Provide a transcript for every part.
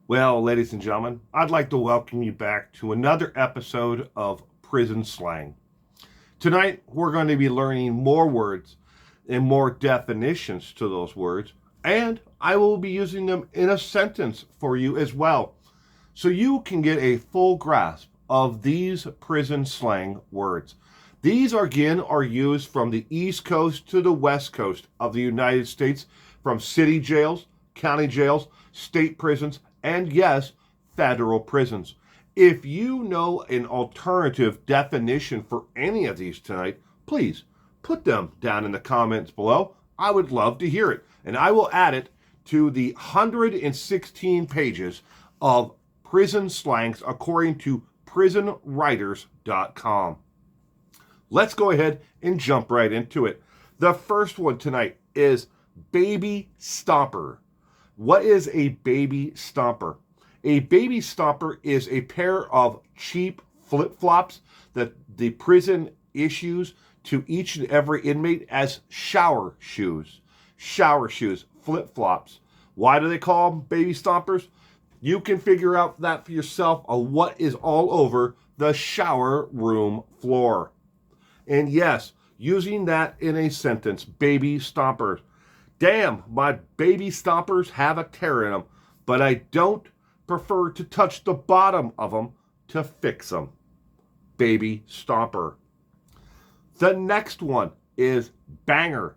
Well, ladies and gentlemen, I'd like to welcome you back to another episode of Prison Slang. Tonight, we're going to be learning more words and more definitions to those words, and I will be using them in a sentence for you as well, so you can get a full grasp of these prison slang words. These, again, are used from the East Coast to the West Coast of the United States, from city jails, county jails, state prisons, and yes, federal prisons. If you know an alternative definition for any of these tonight, please put them down in the comments below. I would love to hear it, and I will add it to the 116 pages of prison slangs according to prisonwriters.com. Let's go ahead and jump right into it. The first one tonight is baby stomper. What is a baby stomper? A baby stomper is a pair of cheap flip-flops that the prison issues to each and every inmate as shower shoes. Shower shoes, flip-flops. Why do they call them baby stompers? You can figure out that for yourself on what is all over the shower room floor. And yes, using that in a sentence, baby stompers. Damn, my baby stompers have a tear in them, but I don't prefer to touch the bottom of them to fix them. Baby stomper. The next one is banger.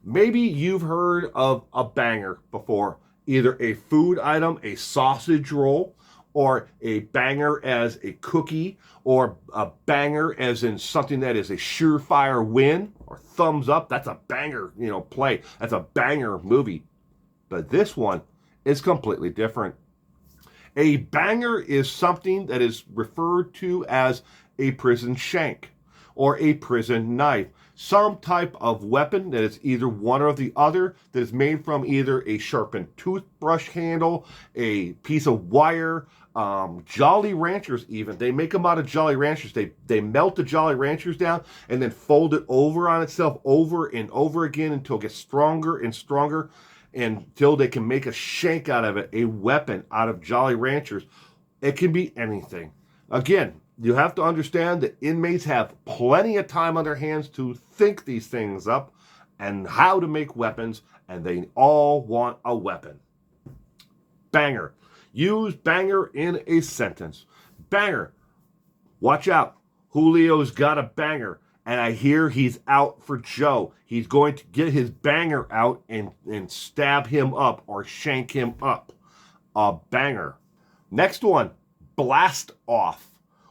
Maybe you've heard of a banger before. Either a food item, a sausage roll, or a banger as a cookie, or a banger as in something that is a surefire win, or thumbs up. That's a banger, play. That's a banger movie. But this one is completely different. A banger is something that is referred to as a prison shank or a prison knife. Some type of weapon that is either one or the other, that is made from either a sharpened toothbrush handle, a piece of wire, Jolly Ranchers even. They make them out of Jolly Ranchers. They melt the Jolly Ranchers down and then fold it over on itself over and over again until it gets stronger and stronger, until they can make a shank out of it, a weapon out of Jolly Ranchers. It can be anything. Again, you have to understand that inmates have plenty of time on their hands to think these things up and how to make weapons, and they all want a weapon. Banger. Use banger in a sentence. Banger. Watch out. Julio's got a banger, and I hear he's out for Joe. He's going to get his banger out and stab him up or shank him up. A banger. Next one, blast off.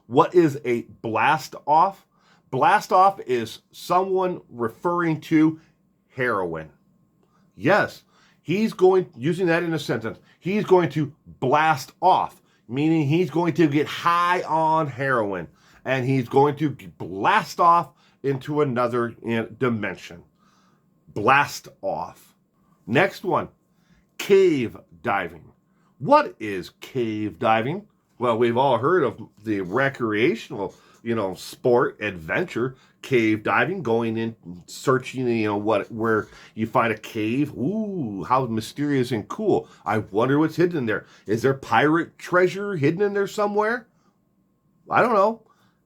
What is a blast off? Blast off is someone referring to heroin. Yes, using that in a sentence, he's going to blast off, meaning he's going to get high on heroin and he's going to blast off into another dimension. Blast off. Next one, cave diving. What is cave diving? Well, we've all heard of the recreational, sport, adventure, cave diving, going in, searching, where you find a cave. Ooh, how mysterious and cool. I wonder what's hidden in there. Is there pirate treasure hidden in there somewhere? I don't know.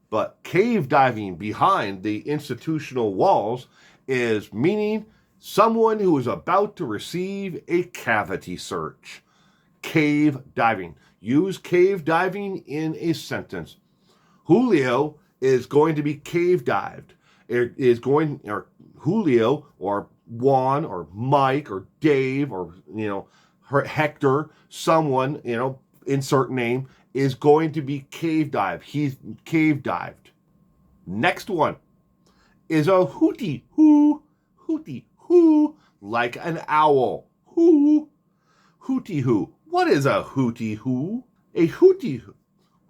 But cave diving behind the institutional walls is meaning someone who is about to receive a cavity search. Cave diving. Use cave diving in a sentence. Julio is going to be cave dived. Or Julio or Juan or Mike or Dave or, Hector, someone, insert name, is going to be cave dived. He's cave dived. Next one is a hootie who. Hootie who, like an owl. Who. Hootie who. What is a hootie who? A hootie who.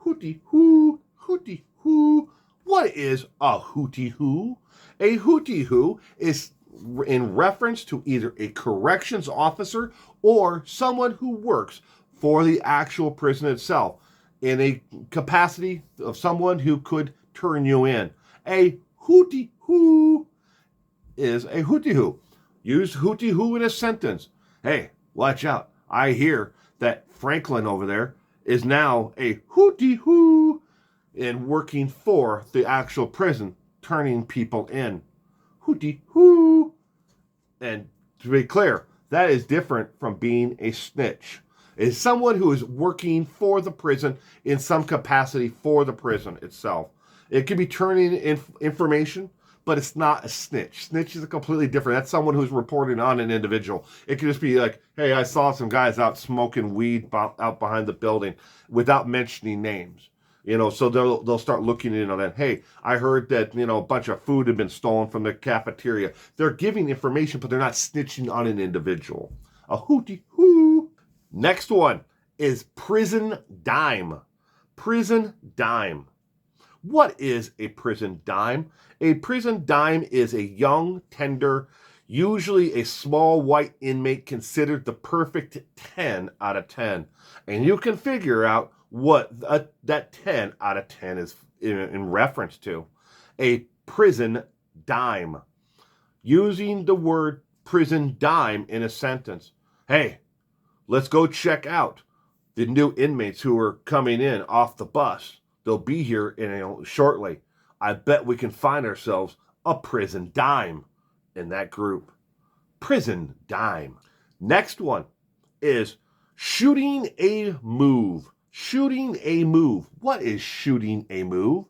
Hootie who. Hootie who. What is a hootie who? A hootie who is in reference to either a corrections officer or someone who works for the actual prison itself in a capacity of someone who could turn you in. A hootie who is a hootie who. Use hootie who in a sentence. Hey, watch out. I hear that Franklin over there is now a Hootie Who and working for the actual prison, turning people in. Hootie Who. And to be clear, that is different from being a snitch. It's someone who is working for the prison in some capacity for the prison itself. It could be turning in information, but it's not a snitch. Snitch is a completely different. That's someone who's reporting on an individual. It could just be like, hey, I saw some guys out smoking weed out behind the building without mentioning names. So they'll start looking into that. Hey, I heard that, a bunch of food had been stolen from the cafeteria. They're giving information, but they're not snitching on an individual. A Hootie Who. Next one is prison dime. Prison dime. What is a prison dime? A prison dime is a young, tender, usually a small white inmate considered the perfect 10 out of 10. And you can figure out what that 10 out of 10 is in reference to. A prison dime. Using the word prison dime in a sentence. Hey, let's go check out the new inmates who are coming in off the bus. They'll be here shortly. I bet we can find ourselves a prison dime in that group. Prison dime. Next one is shooting a move. Shooting a move. What is shooting a move?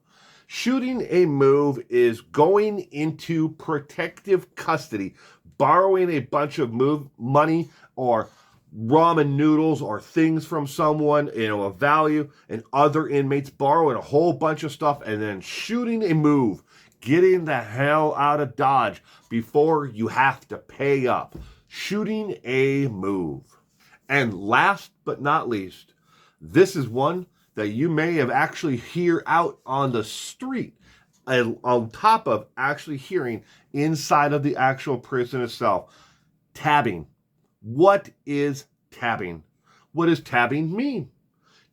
Shooting a move is going into protective custody, borrowing a bunch of money or ramen noodles or things from someone, of value, and other inmates borrowing a whole bunch of stuff and then shooting a move, getting the hell out of Dodge before you have to pay up. Shooting a move. And last but not least, this is one that you may have actually hear out on the street, on top of actually hearing inside of the actual prison itself. Tabbing. What is tabbing? What does tabbing mean?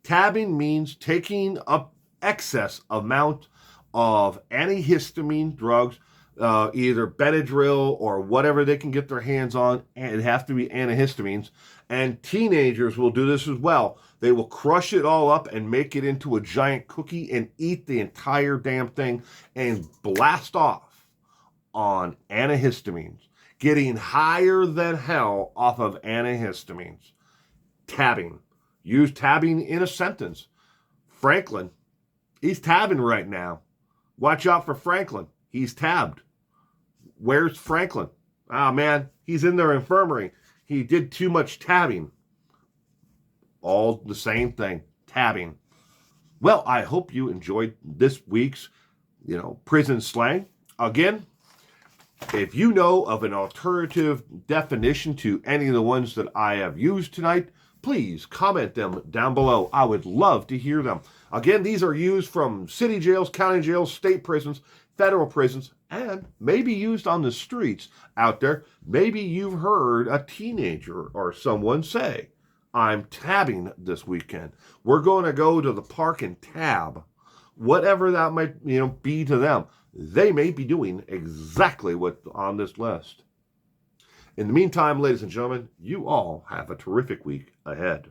Tabbing means taking up excess amount of antihistamine drugs, either Benadryl or whatever they can get their hands on, and it have to be antihistamines. And teenagers will do this as well. They will crush it all up and make it into a giant cookie and eat the entire damn thing and blast off on antihistamines, getting higher than hell off of antihistamines. Tabbing. Use tabbing in a sentence. Franklin, he's tabbing right now. Watch out for Franklin. He's tabbed. Where's Franklin? Ah, man, he's in their infirmary. He did too much tabbing. All the same thing, tabbing. Well, I hope you enjoyed this week's, prison slang. Again, if you know of an alternative definition to any of the ones that I have used tonight, please comment them down below. I would love to hear them. Again, these are used from city jails, county jails, state prisons, federal prisons, and maybe used on the streets out there. Maybe you've heard a teenager or someone say, I'm tabbing this weekend. We're going to go to the park and tab. Whatever that might be to them. They may be doing exactly what's on this list. In the meantime, ladies and gentlemen, you all have a terrific week ahead.